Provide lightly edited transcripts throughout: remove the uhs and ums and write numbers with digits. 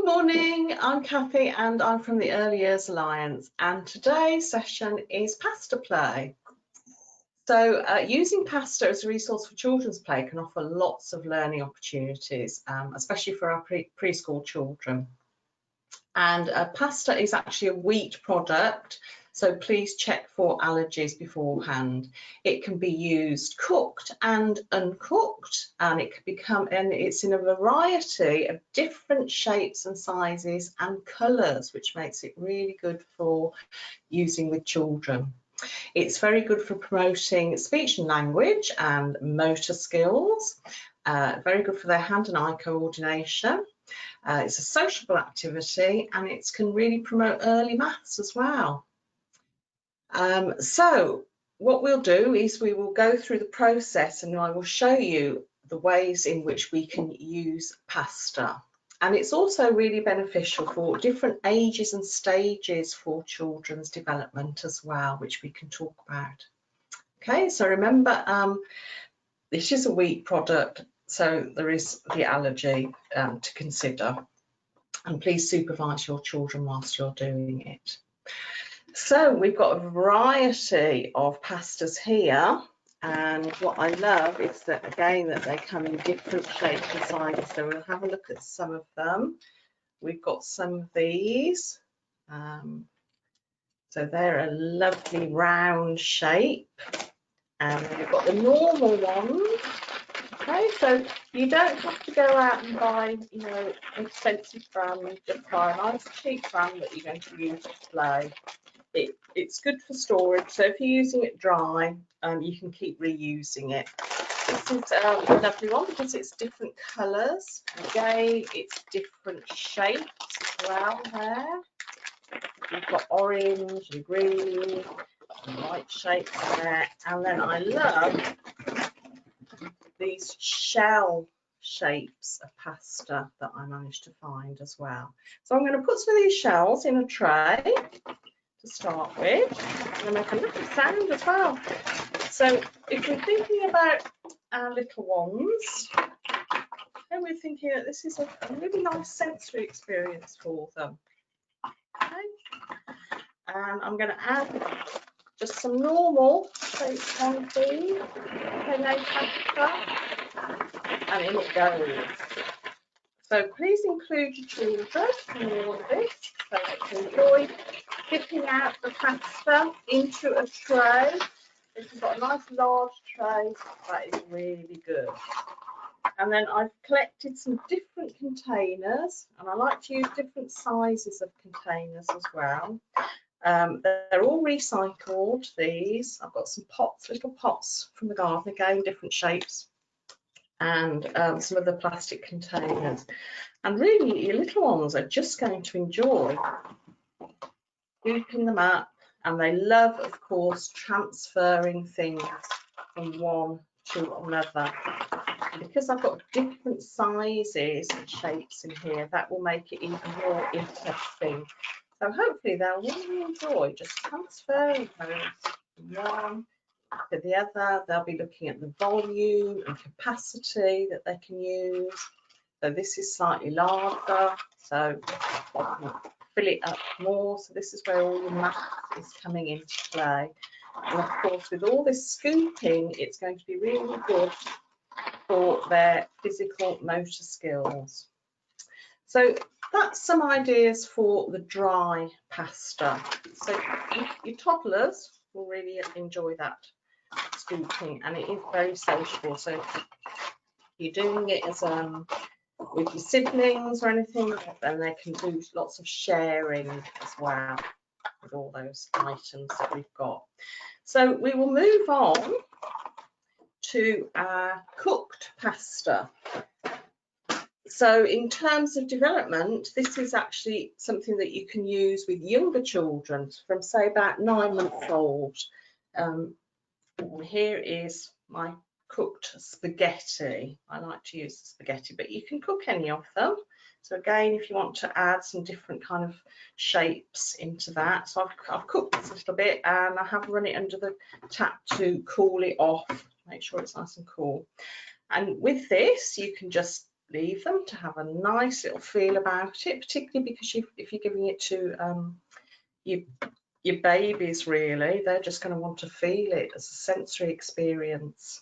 Good morning, I'm Kathy and I'm from the Early Years Alliance, and today's session is pasta play. So using pasta as a resource for children's play can offer lots of learning opportunities, especially for our preschool children. And pasta is actually a wheat product, so please check for allergies beforehand. It can be used cooked and uncooked, and it can become, and it's in a variety of different shapes and sizes and colours, which makes it really good for using with children. It's very good for promoting speech and language and motor skills, very good for their hand and eye coordination. It's a sociable activity, and it can really promote early maths as well. So what we'll do is we will go through the process and I will show you the ways in which we can use pasta. And it's also really beneficial for different ages and stages for children's development as well, which we can talk about. Okay, so remember, this is a wheat product, so there is the allergy to consider. And please supervise your children whilst you're doing it. So we've got a variety of pastas here, and what I love is that, again, that they come in different shapes and sizes. So we'll have a look at some of them. We've got some of these. So they're a lovely round shape, and we've got the normal ones. Okay, so you don't have to go out and buy, you know, an expensive brand. Just buy a nice cheap brand that you're going to use to play. It's good for storage, so if you're using it dry, you can keep reusing it. This is a lovely one because it's different colours. Again, it's different shapes as well there. You've got orange and green and white shapes there. And then I love these shell shapes of pasta that I managed to find as well. So I'm going to put some of these shells in a tray to start with, and make a little sound as well. So if we're thinking about our little ones, then we're thinking that this is a really nice sensory experience for them. Okay. And I'm going to add just some normal shapes on these, and in it goes. So please include your children in all of this, so they can enjoy dipping out the pasta into a tray. If you've got a nice large tray, that is really good. And then I've collected some different containers, and I like to use different sizes of containers as well. They're all recycled, these. I've got some pots, little pots from the garden, again, different shapes, and some of the plastic containers. And really, your little ones are just going to enjoy scooping them up, and they love, of course, transferring things from one to another. And because I've got different sizes and shapes in here, that will make it even more interesting. So hopefully they'll really enjoy just transferring those from one to the other. They'll be looking at the volume and capacity that they can use. So this is slightly larger, so fill it up more. So this is where all your math is coming into play. And of course, with all this scooping, it's going to be really good for their physical motor skills. So that's some ideas for the dry pasta. So your toddlers will really enjoy that scooping, and it is very sociable. So if you're doing it as with your siblings or anything, then they can do lots of sharing as well with all those items that we've got. So we will move on to our cooked pasta. So in terms of development, this is actually something that you can use with younger children from, say, about 9 months old. And here is my cooked spaghetti. I like to use the spaghetti, but you can cook any of them. So again, if you want to add some different kind of shapes into that. So I've cooked this a little bit, and I have run it under the tap to cool it off. Make sure it's nice and cool. And with this, you can just leave them to have a nice little feel about it, particularly because if you're giving it to your babies, really, they're just going to want to feel it as a sensory experience.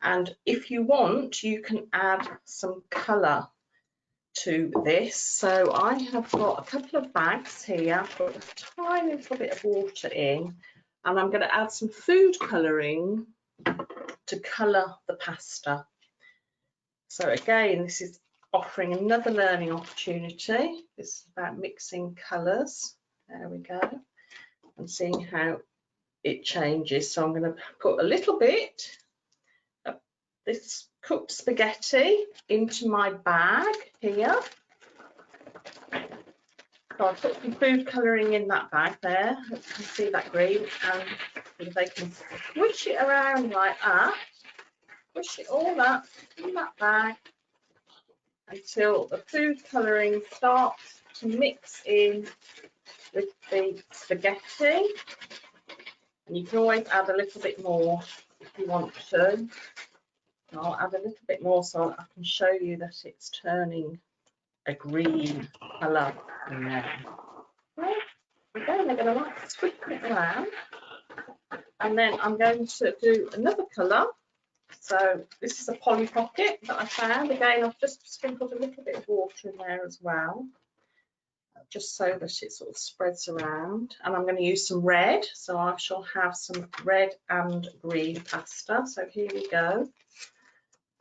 And if you want, you can add some colour to this. So I have got a couple of bags here. I've got a tiny little bit of water in, and I'm going to add some food colouring to colour the pasta. So again, this is offering another learning opportunity. This is about mixing colours. There we go. And seeing how it changes. So I'm going to put a little bit of this cooked spaghetti into my bag here. So I'll put some food colouring in that bag there. You can see that green, and they can squish it around like that. Squish it all up in that bag until the food colouring starts to mix in with the spaghetti. And you can always add a little bit more if you want to. I'll add a little bit more so I can show you that it's turning a green colour in there. Again, they're going to like squish it around. And then I'm going to do another colour. So this is a Polly Pocket that I found. Again, I've just sprinkled a little bit of water in there as well, just so that it sort of spreads around. And I'm going to use some red. So I shall have some red and green pasta. So here we go.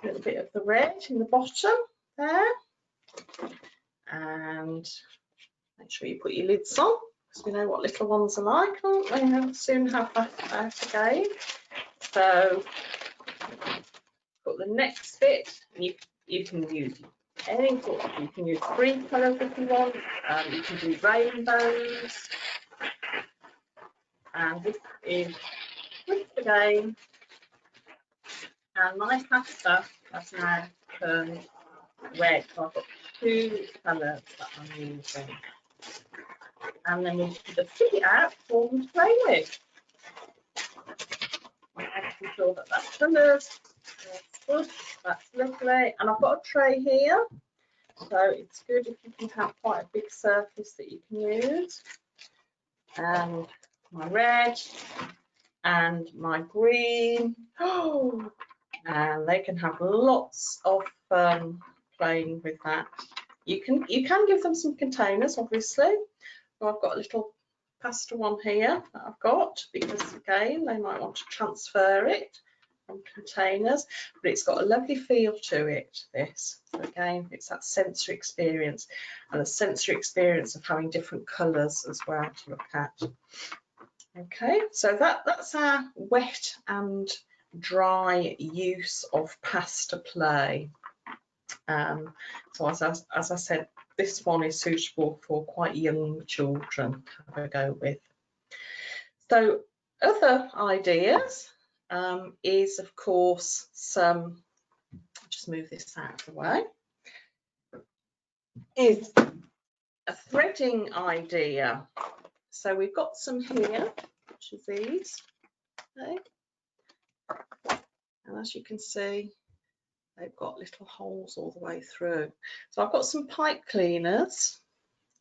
A little bit of the red in the bottom there. And make sure you put your lids on, because we know what little ones are like, aren't they? They'll soon have that out again. So put the next bit, and you can use any sort of, you can use 3 colours if you want, you can do rainbows, and this is whipped again, and my pasta has now turned red, so I've got 2 colours that I'm using. And then we can just pick it out for them to play with. Making sure that that's coloured. That's lovely. And I've got a tray here, so it's good if you can have quite a big surface that you can use. And my red and my green. Oh, and they can have lots of fun playing with that. You can give them some containers, obviously. So I've got a little pasta one here that I've got, because again they might want to transfer it from containers, but it's got a lovely feel to it, this. So again, it's that sensory experience, and the sensory experience of having different colours as well to look at. Okay, so that's our wet and dry use of pasta play. So as I said, this one is suitable for quite young children to have a go with. So other ideas is, of course, some, just move this out of the way, is a threading idea. So we've got some here, which is these. Okay. And as you can see, they've got little holes all the way through. So I've got some pipe cleaners,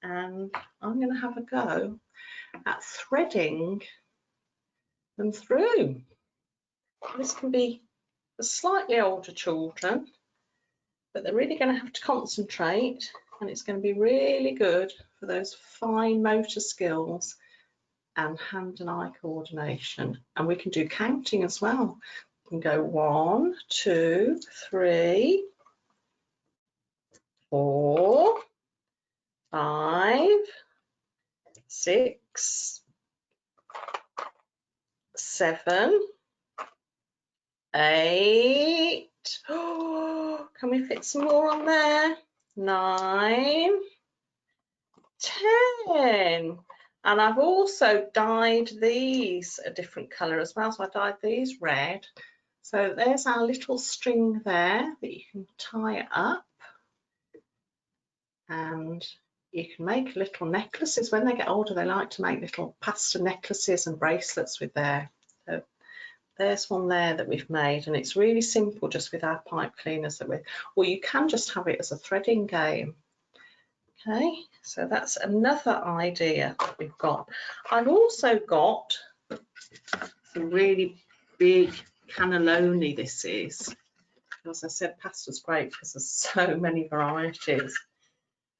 and I'm going to have a go at threading them through. This can be for slightly older children, but they're really going to have to concentrate, and it's going to be really good for those fine motor skills and hand and eye coordination. And we can do counting as well. We can go 1, 2, 3, 4, 5, 6, 7, 8. Oh, can we fit some more on there? 9, 10. And I've also dyed these a different colour as well. So I dyed these red. So there's our little string there that you can tie it up. And you can make little necklaces. When they get older, they like to make little pasta necklaces and bracelets with their. So there's one there that we've made, and it's really simple just with our pipe cleaners that or you can just have it as a threading game. Okay, so that's another idea that we've got. I've also got some really big cannelloni. This is, as I said, pasta's great because there's so many varieties.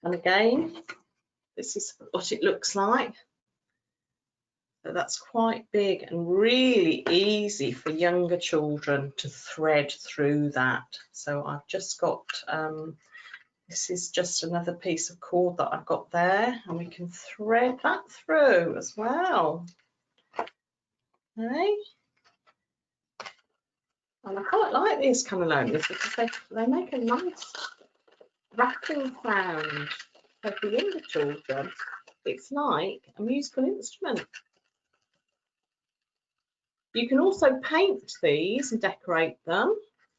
And again, this is what it looks like. So that's quite big and really easy for younger children to thread through that. So I've just got, this is just another piece of cord that I've got there, and we can thread that through as well. Okay. And I quite like these cannellonis because they make a nice rattling sound. So for younger children, it's like a musical instrument. You can also paint these and decorate them.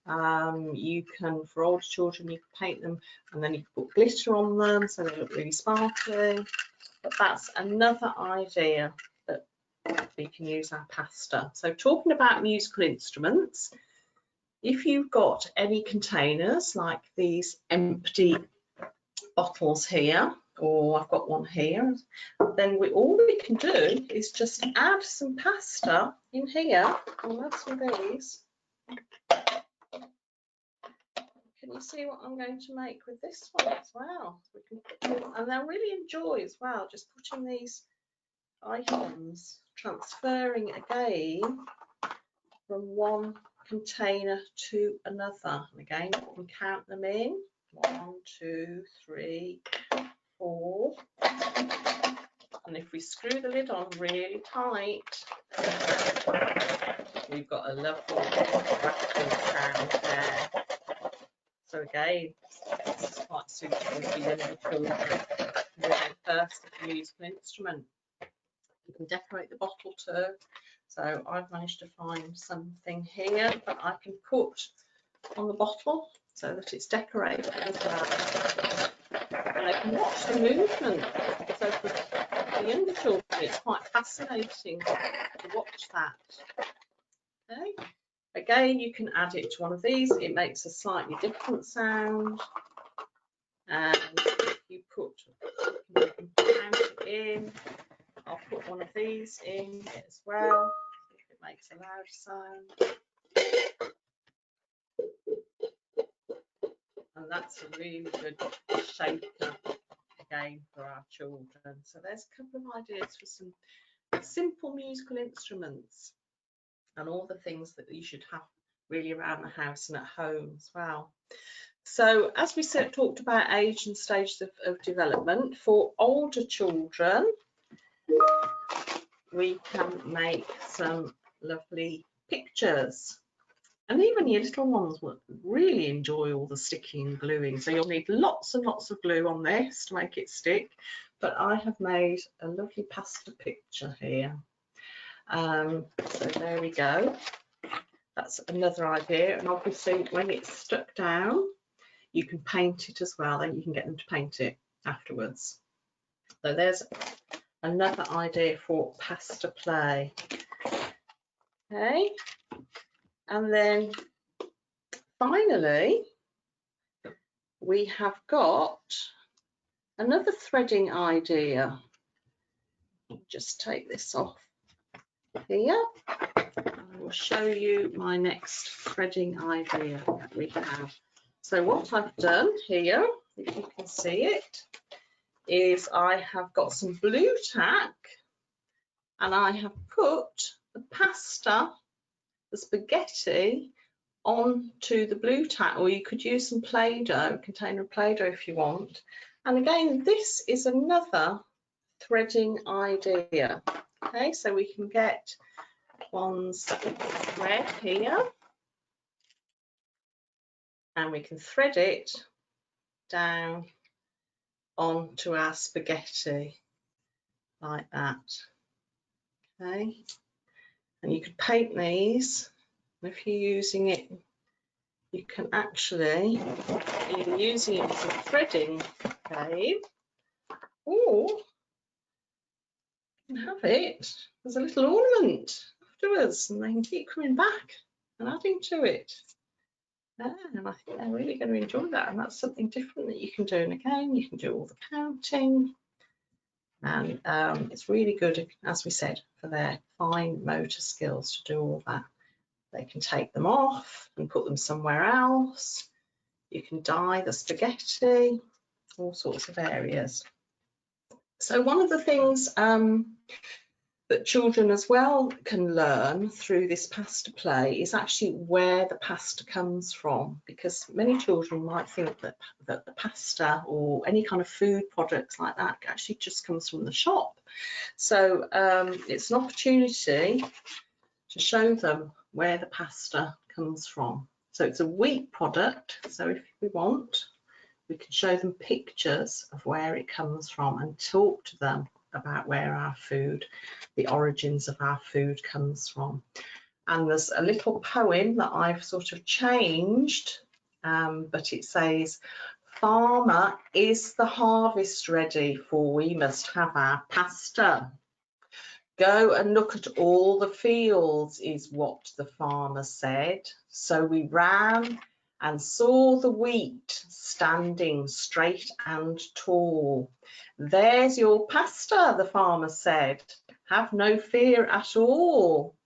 You can, for older children, you can paint them and then you can put glitter on them so they look really sparkly. But that's another idea that we can use our pasta. So talking about musical instruments, if you've got any containers like these empty bottles here, or I've got one here, then all we can do is just add some pasta in here. I'll add some of these. Can you see what I'm going to make with this one as well? And they'll really enjoy as well just putting these items, transferring again from one container to another. And again, we can count them in. 1, 2, 3, 4. And if we screw the lid on really tight, we've got a lovely rattling sound there. So again, this is quite suitable for younger children. First, a musical instrument. You can decorate the bottle too. So I've managed to find something here that I can put on the bottle so that it's decorated as well. And they can watch the movement. So for the younger children, it's quite fascinating to watch that. Okay. Again, you can add it to one of these. It makes a slightly different sound. And if you can count it in. I'll put one of these in as well. See if it makes a loud sound. And that's a really good shaker again for our children. So there's a couple of ideas for some simple musical instruments and all the things that you should have really around the house and at home as well. So as we said, talked about age and stages of development, for older children, we can make some lovely pictures. And even your little ones will really enjoy all the sticking and gluing. So you'll need lots and lots of glue on this to make it stick. But I have made a lovely pasta picture here. So there we go. That's another idea. And obviously when it's stuck down, you can paint it as well. Then you can get them to paint it afterwards. So there's another idea for pasta play. Okay. And then finally, we have got another threading idea. I'll just take this off here. I will show you my next threading idea that we have. So what I've done here, if you can see it, is I have got some blue tack and I have put the pasta, the spaghetti, onto the blue tack, or you could use some Play-Doh, a container of Play-Doh if you want. And again, this is another threading idea. Okay, so we can get one's thread here and we can thread it down onto our spaghetti like that. Okay, and you could paint these. If you're using it, you can actually either using it as a threading game, or you can have it as a little ornament afterwards, and they can keep coming back and adding to it. And I think they're really going to enjoy that, and that's something different that you can do. And again, you can do all the counting, and it's really good, as we said, for their fine motor skills to do all that. They can take them off and put them somewhere else. You can dye the spaghetti, all sorts of areas. So one of the things that children as well can learn through this pasta play is actually where the pasta comes from, because many children might think that the pasta or any kind of food products like that actually just comes from the shop. So it's an opportunity to show them where the pasta comes from. So it's a wheat product, so if we want, we can show them pictures of where it comes from and talk to them about where our food, the origins of our food comes from. And there's a little poem that I've sort of changed, but it says, "Farmer, is the harvest ready? For we must have our pasta. Go and look at all the fields," is what the farmer said. So we ran and saw the wheat standing straight and tall. "There's your pasta," the farmer said. "Have no fear at all.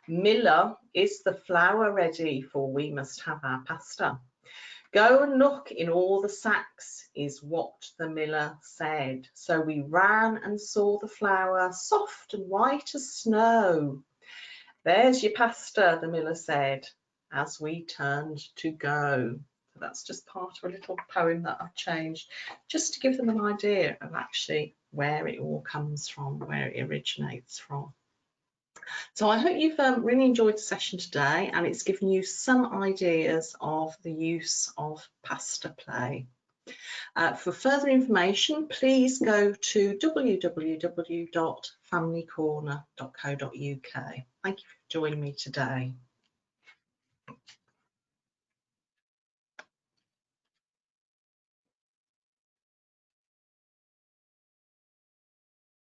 Miller, is the flour ready? For we must have our pasta. Go and look in all the sacks," is what the miller said. So we ran and saw the flour, soft and white as snow. "There's your pasta," the miller said, as we turned to go. So that's just part of a little poem that I've changed, just to give them an idea of actually where it all comes from, where it originates from. So I hope you've really enjoyed the session today, and it's given you some ideas of the use of pasta play. For further information, please go to www.familycorner.co.uk. Thank you for joining me today.